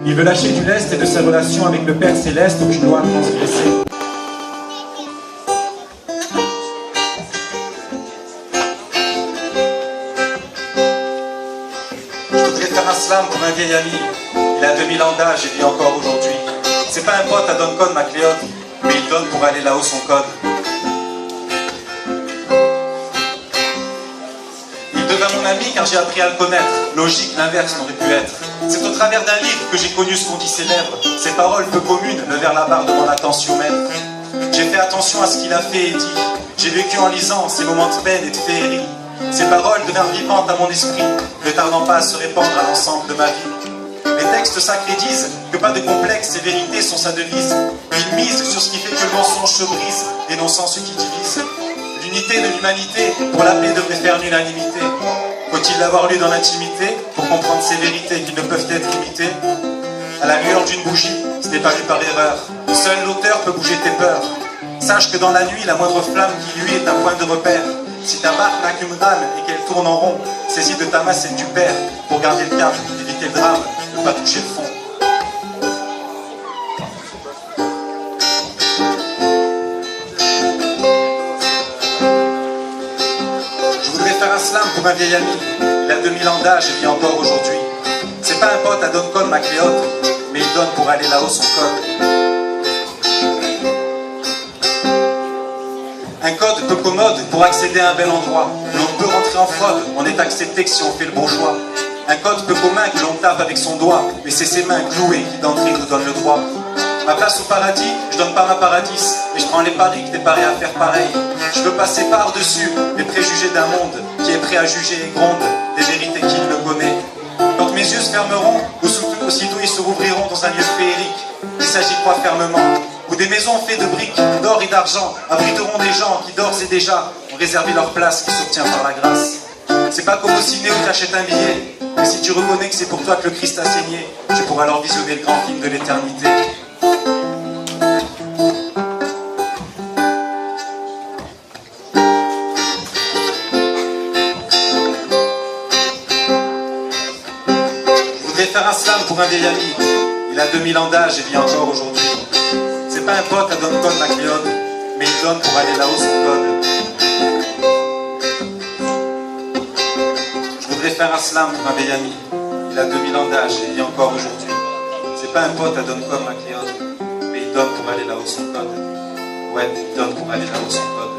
Il veut lâcher du lest et de ses relations avec le Père Céleste, aucune loi transgressée. Je voudrais faire un slam pour un vieil ami. Il a 2000 ans d'âge et vit encore aujourd'hui. C'est pas un pote à Doncon MacLeod, mais il donne pour aller là-haut son code. Il devint mon ami car j'ai appris à le connaître. Logique, l'inverse n'aurait pu être. C'est au travers d'un livre que j'ai connu ce qu'on dit célèbre. Ses paroles peu communes levèrent la barre de mon attentiomètre. J'ai fait attention à ce qu'il a fait et dit. J'ai vécu en lisant ces moments de peine et de féerie. Ces paroles devinrent vivantes à mon esprit, ne tardant pas à se répandre à l'ensemble de ma vie. Les textes sacrés disent que pas de complexe, ces vérités sont sa devise. Il mise sur ce qui fait que le mensonge se brise, dénonçant ce qui divise. L'unité de l'humanité, pour la paix devrait faire l'unanimité. Faut-il l'avoir lu dans l'intimité pour comprendre ces vérités qui ne peuvent être imitées? À la lueur d'une bougie, ce n'est pas vu par erreur. Seul l'auteur peut bouger tes peurs. Sache que dans la nuit, la moindre flamme qui lui est un point de repère. Si ta barque n'a qu'une rame et qu'elle tourne en rond, saisis de ta main celle du père pour garder le cap, éviter le drame, ne pas toucher le fond. Je voudrais faire un slam pour un vieil ami. Il a 2000 ans d'âge et vit encore aujourd'hui. C'est pas un pote à Doncon MacLeod, mais il donne pour aller là-haut son code. Un code peu commode pour accéder à un bel endroit. L'on peut rentrer en fraude, on est accepté que si on fait le bon choix. Un code peu commun que l'on tape avec son doigt, mais c'est ses mains clouées qui d'entrée nous donnent le droit. Ma place au paradis, je donne pas ma paradis, mais je prends les paris que t'es paré à faire pareil. Je veux passer par-dessus les préjugés d'un monde qui est prêt à juger et gronde des vérités qu'il ne connaît. Quand mes yeux se fermeront, aussitôt ils se rouvriront dans un lieu féerique. Il s'agit de croire fermement, où des maisons faites de briques, d'or et d'argent abriteront des gens qui d'ores et déjà ont réservé leur place qui s'obtient par la grâce. C'est pas comme au ciné où t'achètes un billet, mais si tu reconnais que c'est pour toi que le Christ a saigné, tu pourras alors visionner le grand film de l'éternité. Je voudrais faire un slam pour un vieil ami. Il a 2000 ans d'âge et vit encore aujourd'hui. C'est pas un pote à Doncon MacLeod, mais il donne pour aller là-haut son code. Je voudrais faire un slam pour un vieil ami. Il a 2000 ans d'âge et vit encore aujourd'hui. C'est pas un pote à Doncon MacLeod, mais il donne pour aller là-haut son code. Ouais, il donne pour aller là-haut son code.